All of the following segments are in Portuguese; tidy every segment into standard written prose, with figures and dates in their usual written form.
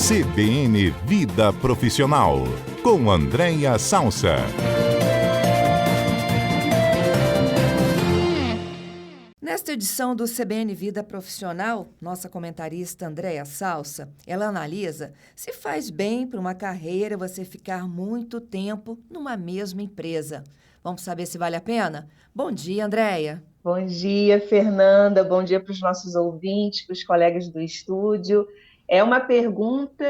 CBN Vida Profissional, com Andréia Salsa. Nesta edição do CBN Vida Profissional, nossa comentarista Andréia Salsa, ela analisa se faz bem para uma carreira você ficar muito tempo numa mesma empresa. Vamos saber se vale a pena? Bom dia, Andréia. Bom dia, Fernanda. Bom dia para os nossos ouvintes, para os colegas do estúdio. É uma pergunta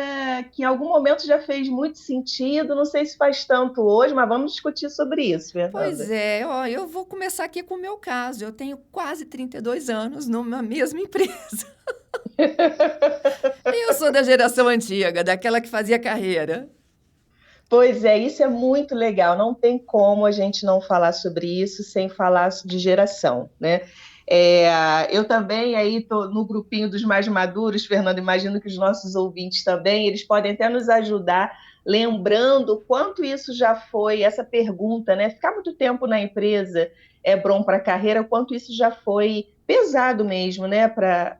que em algum momento já fez muito sentido, não sei se faz tanto hoje, mas vamos discutir sobre isso, Fernanda. Pois é, eu vou começar aqui com o meu caso. Eu tenho quase 32 anos numa mesma empresa. Eu sou da geração antiga, daquela que fazia carreira. Pois é, isso é muito legal. Não tem como a gente não falar sobre isso sem falar de geração, né? Eu também aí estou no grupinho dos mais maduros, Fernando, imagino que os nossos ouvintes também, eles podem até nos ajudar lembrando o quanto isso já foi, essa pergunta, né? Ficar muito tempo na empresa é bom para a carreira, o quanto isso já foi pesado mesmo, né? Para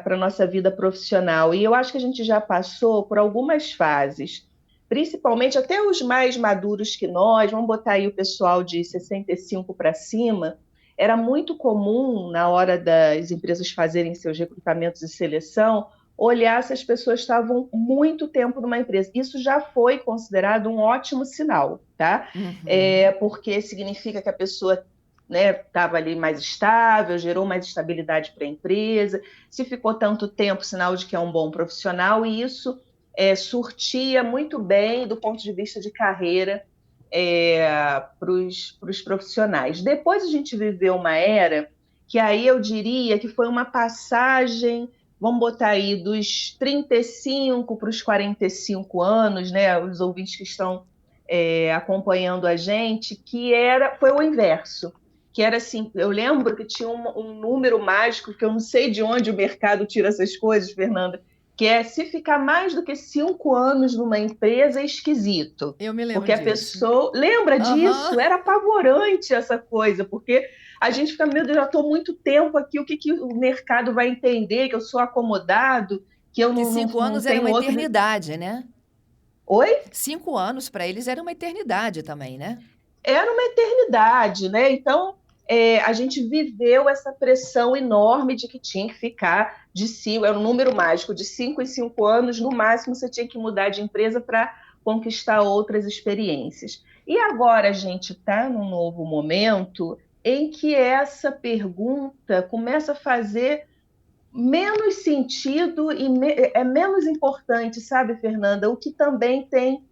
a nossa vida profissional. E eu acho que a gente já passou por algumas fases, principalmente até os mais maduros que nós, vamos botar aí o pessoal de 65 para cima, era muito comum, na hora das empresas fazerem seus recrutamentos e seleção, olhar se as pessoas estavam muito tempo numa empresa. Isso já foi considerado um ótimo sinal, tá? Porque significa que a pessoa estava ali mais estável, gerou mais estabilidade para a empresa. Se ficou tanto tempo, sinal de que é um bom profissional, e isso surtia muito bem do ponto de vista de carreira para os profissionais. Depois a gente viveu uma era que aí eu diria que foi uma passagem, vamos botar aí, dos 35 para os 45 anos, né, os ouvintes que estão acompanhando a gente, foi o inverso, que era assim, eu lembro que tinha um número mágico, que eu não sei de onde o mercado tira essas coisas, Fernanda, que é se ficar mais do que 5 anos numa empresa é esquisito. Eu me lembro porque disso. A pessoa... Lembra disso? Era apavorante essa coisa, porque a gente fica, meu Deus, já estou muito tempo aqui, o que o mercado vai entender? Que eu sou acomodado, que eu que não 5 anos tenho era uma outra... eternidade, né? Oi? 5 anos para eles era uma eternidade também, né? Era uma eternidade, né? Então, a gente viveu essa pressão enorme de que tinha que ficar de 5, era um número mágico, de 5 em 5 anos, no máximo você tinha que mudar de empresa para conquistar outras experiências. E agora a gente está num novo momento em que essa pergunta começa a fazer menos sentido e é menos importante, sabe, Fernanda? O que também tem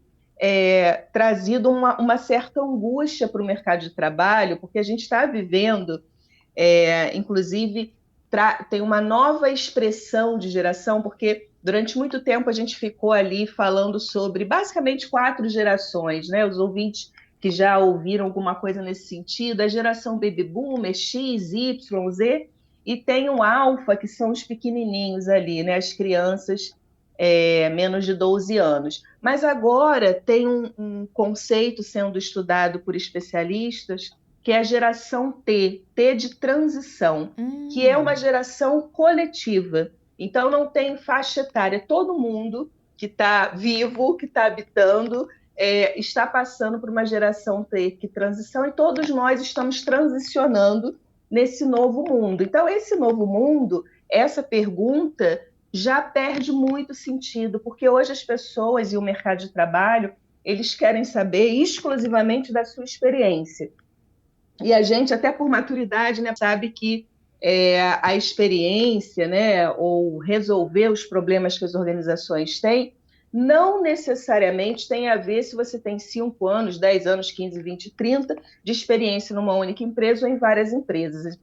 trazido uma certa angústia para o mercado de trabalho, porque a gente está vivendo, inclusive, tem uma nova expressão de geração, porque durante muito tempo a gente ficou ali falando sobre basicamente 4 gerações, né? Os ouvintes que já ouviram alguma coisa nesse sentido, a geração Baby Boomer, X, Y, Z, e tem o Alfa, que são os pequenininhos ali, né? As crianças menos de 12 anos. Mas agora tem um conceito sendo estudado por especialistas, que é a geração T, T de transição, que é uma geração coletiva. Então, não tem faixa etária. Todo mundo que está vivo, que está habitando, está passando por uma geração T, que transição, e todos nós estamos transicionando nesse novo mundo. Então, esse novo mundo, essa pergunta já perde muito sentido, porque hoje as pessoas e o mercado de trabalho, eles querem saber exclusivamente da sua experiência. E a gente, até por maturidade, né, sabe que a experiência, né, ou resolver os problemas que as organizações têm, não necessariamente tem a ver se você tem 5 anos, 10 anos, 15, 20, 30 de experiência numa única empresa ou em várias empresas.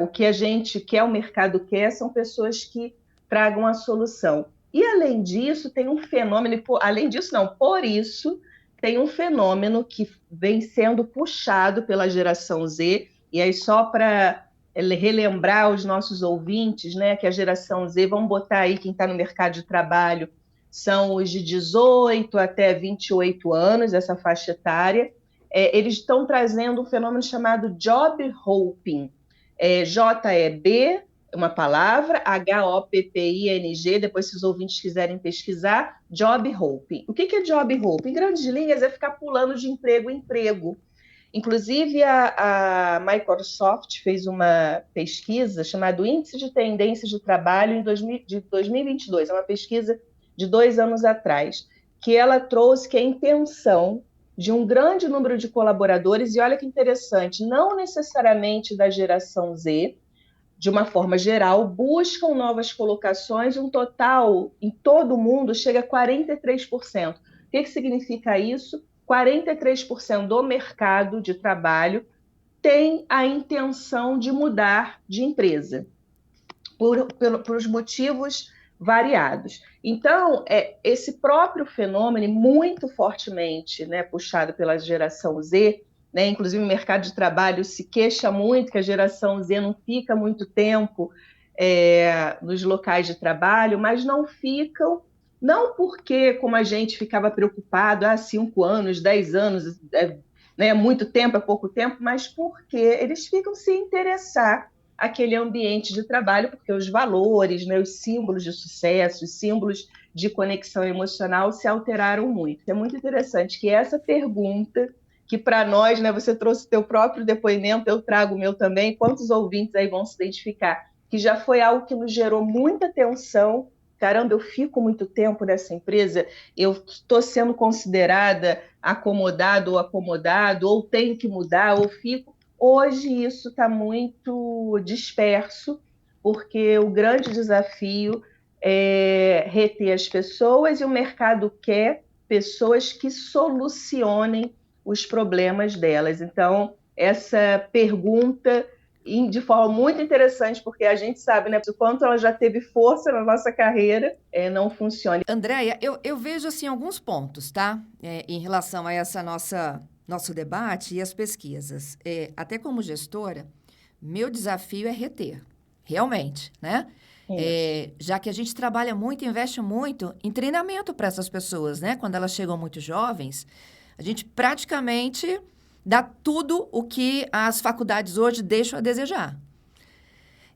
O que a gente quer, o mercado quer, são pessoas que tragam a solução. E, além disso, tem um fenômeno, além disso não, por isso, tem um fenômeno que vem sendo puxado pela geração Z, e aí só para relembrar os nossos ouvintes, né, que a geração Z, vamos botar aí quem está no mercado de trabalho, são os de 18 até 28 anos, essa faixa etária, eles estão trazendo um fenômeno chamado job hopping, J-E-B, uma palavra, HOPPING, depois se os ouvintes quiserem pesquisar, job hopping. O que é job hopping? Em grandes linhas, é ficar pulando de emprego em emprego. Inclusive, a Microsoft fez uma pesquisa chamada Índice de Tendências de Trabalho de 2022, é uma pesquisa de 2 anos atrás, que ela trouxe que a intenção de um grande número de colaboradores, e olha que interessante, não necessariamente da geração Z, de uma forma geral, buscam novas colocações, um total em todo o mundo chega a 43%. O que significa isso? 43% do mercado de trabalho tem a intenção de mudar de empresa, por os motivos variados. Então, esse próprio fenômeno, muito fortemente, né, puxado pela geração Z, né, inclusive o mercado de trabalho se queixa muito que a geração Z não fica muito tempo nos locais de trabalho, mas não ficam, não porque, como a gente ficava preocupado, 5 anos, 10 anos, né, muito tempo, é pouco tempo, mas porque eles ficam se interessar aquele ambiente de trabalho, porque os valores, né, os símbolos de sucesso, os símbolos de conexão emocional se alteraram muito. É muito interessante que essa pergunta, que para nós, né, você trouxe o teu próprio depoimento, eu trago o meu também, quantos ouvintes aí vão se identificar, que já foi algo que nos gerou muita tensão. Caramba, eu fico muito tempo nessa empresa, eu estou sendo considerada acomodado ou acomodado, ou tenho que mudar, ou fico. Hoje isso está muito disperso, porque o grande desafio é reter as pessoas e o mercado quer pessoas que solucionem os problemas delas. Então, essa pergunta, de forma muito interessante, porque a gente sabe, né, o quanto ela já teve força na nossa carreira, não funciona. Andréia, eu vejo assim alguns pontos, tá? Em relação a essa nosso debate e as pesquisas. Até como gestora, meu desafio é reter, realmente, né? Já que a gente trabalha muito, investe muito em treinamento para essas pessoas, né? Quando elas chegam muito jovens, a gente praticamente dá tudo o que as faculdades hoje deixam a desejar.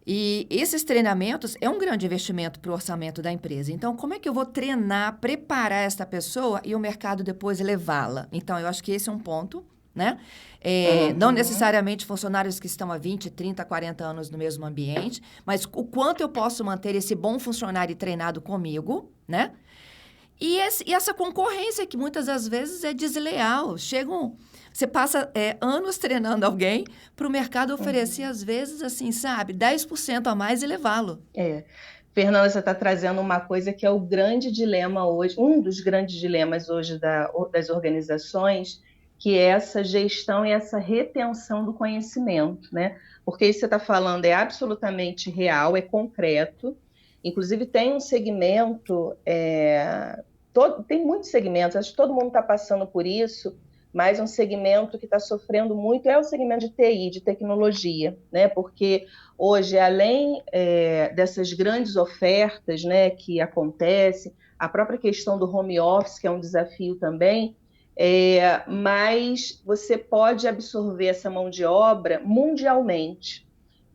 E esses treinamentos é um grande investimento para o orçamento da empresa. Então, como é que eu vou treinar, preparar essa pessoa e o mercado depois levá-la? Então, eu acho que esse é um ponto, né? Não necessariamente funcionários que estão há 20, 30, 40 anos no mesmo ambiente, mas o quanto eu posso manter esse bom funcionário treinado comigo, né? E essa concorrência que muitas das vezes é desleal. Você passa anos treinando alguém para o mercado oferecer, às vezes, assim, sabe, 10% a mais e levá-lo. Fernanda, você está trazendo uma coisa que é o grande dilema hoje, um dos grandes dilemas hoje das organizações, que é essa gestão e essa retenção do conhecimento, né? Porque isso que você está falando é absolutamente real, é concreto. Inclusive, tem um segmento, tem muitos segmentos, acho que todo mundo está passando por isso, mas um segmento que está sofrendo muito é o segmento de TI, de tecnologia, né? Porque hoje, além dessas grandes ofertas, né, que acontecem, a própria questão do home office, que é um desafio também, mas você pode absorver essa mão de obra mundialmente.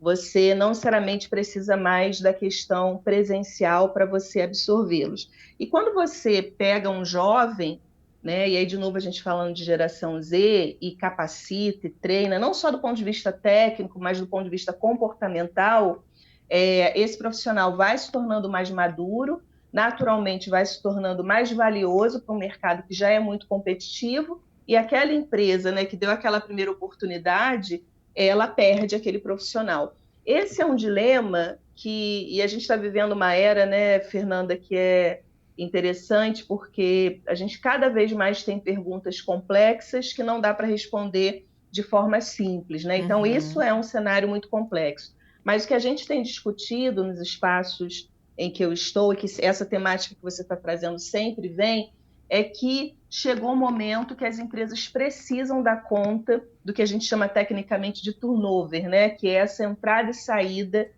Você não necessariamente precisa mais da questão presencial para você absorvê-los. E quando você pega um jovem, né, e aí de novo a gente falando de geração Z, e capacita, e treina, não só do ponto de vista técnico, mas do ponto de vista comportamental, esse profissional vai se tornando mais maduro, naturalmente vai se tornando mais valioso para um mercado que já é muito competitivo, e aquela empresa, né, que deu aquela primeira oportunidade, ela perde aquele profissional. Esse é um dilema e a gente está vivendo uma era, né, Fernanda, que é interessante porque a gente cada vez mais tem perguntas complexas que não dá para responder de forma simples, né? Então, isso é um cenário muito complexo. Mas o que a gente tem discutido nos espaços em que eu estou, e que essa temática que você está trazendo sempre vem, é que chegou o momento que as empresas precisam dar conta do que a gente chama tecnicamente de turnover, né? Que é essa entrada e saída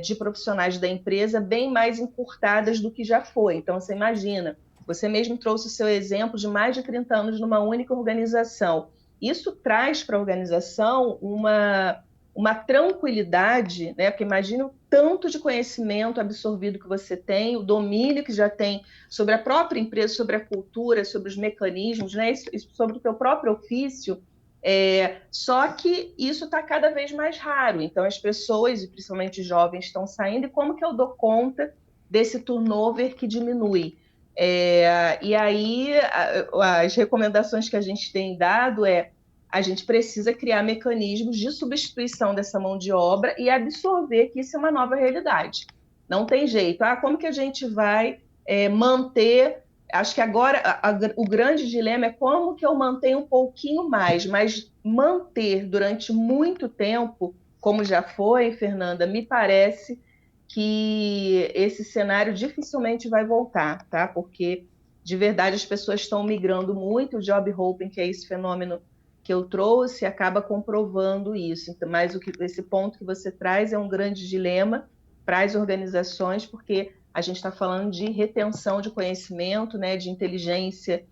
de profissionais da empresa bem mais encurtadas do que já foi. Então, você imagina, você mesmo trouxe o seu exemplo de mais de 30 anos numa única organização. Isso traz para a organização uma uma tranquilidade, né? Porque imagina o tanto de conhecimento absorvido que você tem, o domínio que já tem sobre a própria empresa, sobre a cultura, sobre os mecanismos, né? Sobre o teu próprio ofício. Só que isso está cada vez mais raro. Então, as pessoas, e principalmente os jovens, estão saindo. E como que eu dou conta desse turnover que diminui? E aí, as recomendações que a gente tem dado a gente precisa criar mecanismos de substituição dessa mão de obra e absorver que isso é uma nova realidade. Não tem jeito. Como que a gente vai manter... Acho que agora o grande dilema é como que eu mantenho um pouquinho mais, mas manter durante muito tempo, como já foi, Fernanda, me parece que esse cenário dificilmente vai voltar, tá? Porque, de verdade, as pessoas estão migrando muito, o job hopping, que é esse fenômeno que eu trouxe, acaba comprovando isso. Então, mas esse ponto que você traz é um grande dilema para as organizações, porque a gente está falando de retenção de conhecimento, né, de inteligência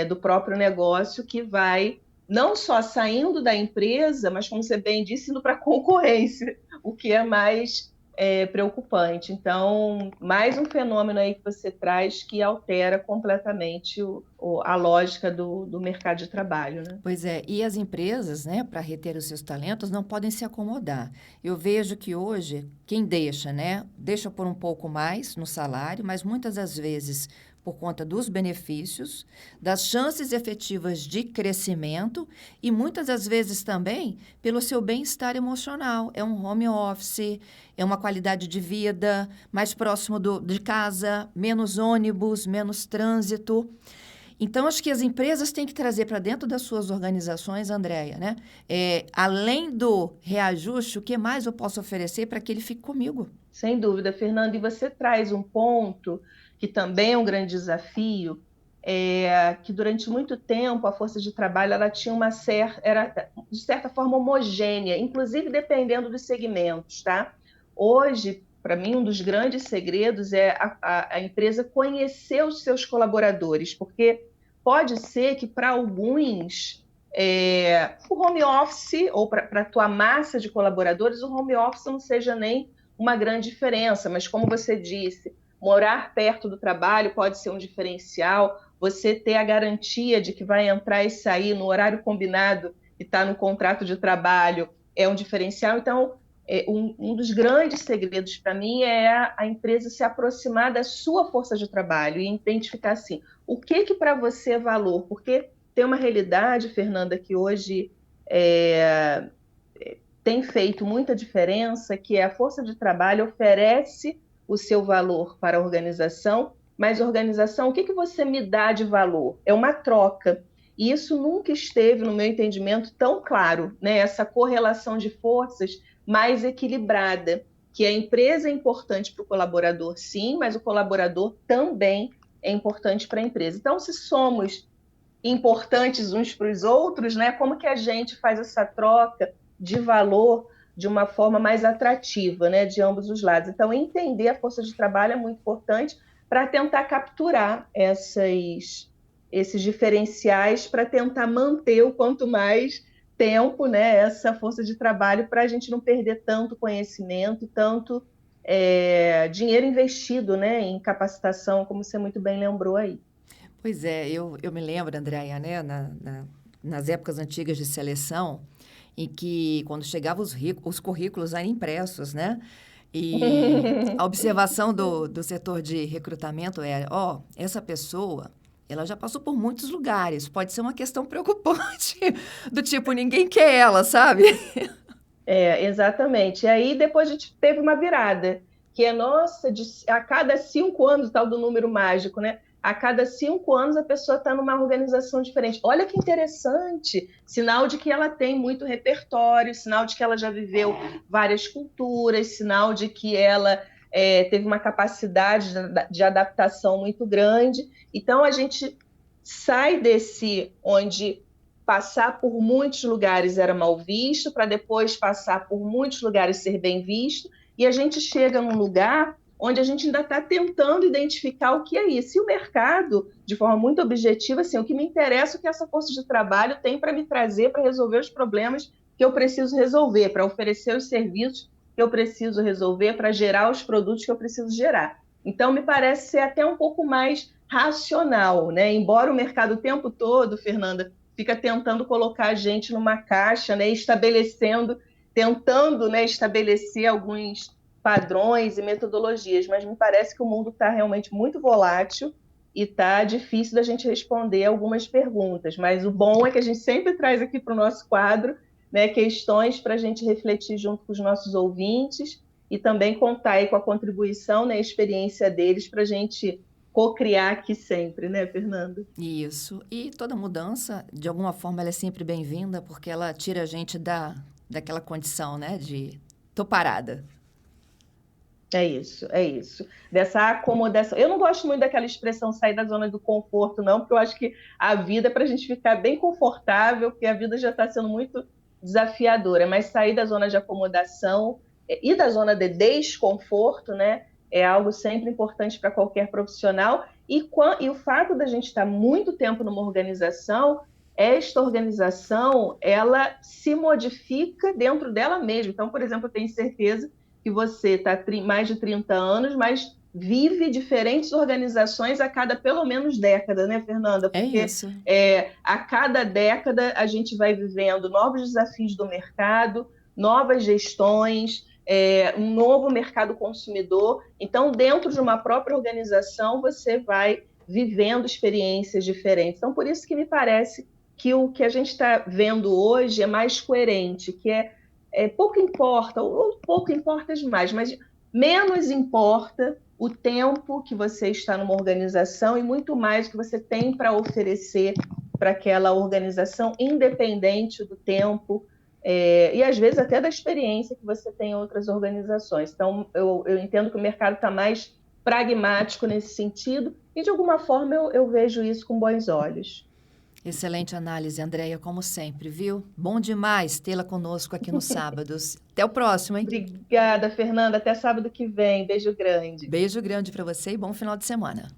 do próprio negócio, que vai não só saindo da empresa, mas, como você bem disse, indo para a concorrência, o que é mais preocupante. Então, mais um fenômeno aí que você traz que altera completamente a lógica do mercado de trabalho, né? Pois é, e as empresas, né, para reter os seus talentos, não podem se acomodar. Eu vejo que hoje, quem deixa, né, deixa por um pouco mais no salário, mas muitas das vezes por conta dos benefícios, das chances efetivas de crescimento e muitas das vezes também pelo seu bem-estar emocional. É um home office, é uma qualidade de vida mais próximo de casa, menos ônibus, menos trânsito. Então, acho que as empresas têm que trazer para dentro das suas organizações, Andréia, né? Além do reajuste, o que mais eu posso oferecer para que ele fique comigo? Sem dúvida, Fernanda. E você traz um ponto que também é um grande desafio, que durante muito tempo a força de trabalho ela tinha era de certa forma homogênea, inclusive dependendo dos segmentos, tá? Hoje, para mim, um dos grandes segredos é a empresa conhecer os seus colaboradores, porque pode ser que para alguns o home office, ou para a tua massa de colaboradores, o home office não seja nem uma grande diferença, mas como você disse, morar perto do trabalho pode ser um diferencial, você ter a garantia de que vai entrar e sair no horário combinado que está no contrato de trabalho é um diferencial. Então, um dos grandes segredos para mim é a empresa se aproximar da sua força de trabalho e identificar assim, o que para você é valor? Porque tem uma realidade, Fernanda, que hoje tem feito muita diferença, que a força de trabalho oferece o seu valor para a organização, mas organização, o que você me dá de valor? É uma troca. E isso nunca esteve, no meu entendimento, tão claro, né? Essa correlação de forças mais equilibrada, que a empresa é importante para o colaborador, sim, mas o colaborador também é importante para a empresa. Então, se somos importantes uns para os outros, né? Como que a gente faz essa troca de valor de uma forma mais atrativa, né, de ambos os lados? Então, entender a força de trabalho é muito importante para tentar capturar esses diferenciais, para tentar manter o quanto mais tempo, né, essa força de trabalho, para a gente não perder tanto conhecimento, tanto dinheiro investido, né, em capacitação, como você muito bem lembrou aí. Pois é, eu me lembro, Andréia, né, nas épocas antigas de seleção, em que, quando chegavam os currículos eram impressos, né? E a observação do setor de recrutamento era, essa pessoa, ela já passou por muitos lugares, pode ser uma questão preocupante, do tipo, ninguém quer ela, sabe? Exatamente. E aí, depois a gente teve uma virada, que nossa, a cada 5 anos, o tal do número mágico, né? A cada 5 anos a pessoa está numa organização diferente. Olha que interessante, sinal de que ela tem muito repertório, sinal de que ela já viveu várias culturas, sinal de que ela teve uma capacidade de adaptação muito grande. Então, a gente sai desse onde passar por muitos lugares era mal visto, para depois passar por muitos lugares ser bem visto, e a gente chega num lugar onde a gente ainda está tentando identificar o que é isso. E o mercado, de forma muito objetiva, assim, o que me interessa é o que essa força de trabalho tem para me trazer, para resolver os problemas que eu preciso resolver, para oferecer os serviços que eu preciso resolver, para gerar os produtos que eu preciso gerar. Então, me parece ser até um pouco mais racional, né? Embora o mercado o tempo todo, Fernanda, fica tentando colocar a gente numa caixa, né? Tentando, né, estabelecer alguns padrões e metodologias, mas me parece que o mundo está realmente muito volátil e está difícil da gente responder algumas perguntas. Mas o bom é que a gente sempre traz aqui para o nosso quadro, né, questões para a gente refletir junto com os nossos ouvintes e também contar aí com a contribuição, né, a experiência deles para a gente co-criar aqui sempre, né, Fernanda? Isso. E toda mudança, de alguma forma, ela é sempre bem-vinda, porque ela tira a gente daquela condição, né, de tô parada. É isso, é isso. Dessa acomodação. Eu não gosto muito daquela expressão sair da zona do conforto, não, porque eu acho que a vida é para a gente ficar bem confortável, porque a vida já está sendo muito desafiadora, mas sair da zona de acomodação e da zona de desconforto, né, é algo sempre importante para qualquer profissional. E o fato da gente estar muito tempo numa organização, esta organização, ela se modifica dentro dela mesma. Então, por exemplo, eu tenho certeza que você está mais de 30 anos, mas vive diferentes organizações a cada pelo menos década, né, Fernanda? É Porque isso. a cada década a gente vai vivendo novos desafios do mercado, novas gestões, um novo mercado consumidor. Então, dentro de uma própria organização, você vai vivendo experiências diferentes. Então, por isso que me parece que o que a gente está vendo hoje é mais coerente, que pouco importa, ou pouco importa demais, mas menos importa o tempo que você está numa organização e muito mais o que você tem para oferecer para aquela organização, independente do tempo e às vezes até da experiência que você tem em outras organizações. Então, eu entendo que o mercado está mais pragmático nesse sentido e, de alguma forma, eu vejo isso com bons olhos. Excelente análise, Andréia, como sempre, viu? Bom demais tê-la conosco aqui nos sábados. Até o próximo, hein? Obrigada, Fernanda. Até sábado que vem. Beijo grande. Beijo grande para você e bom final de semana.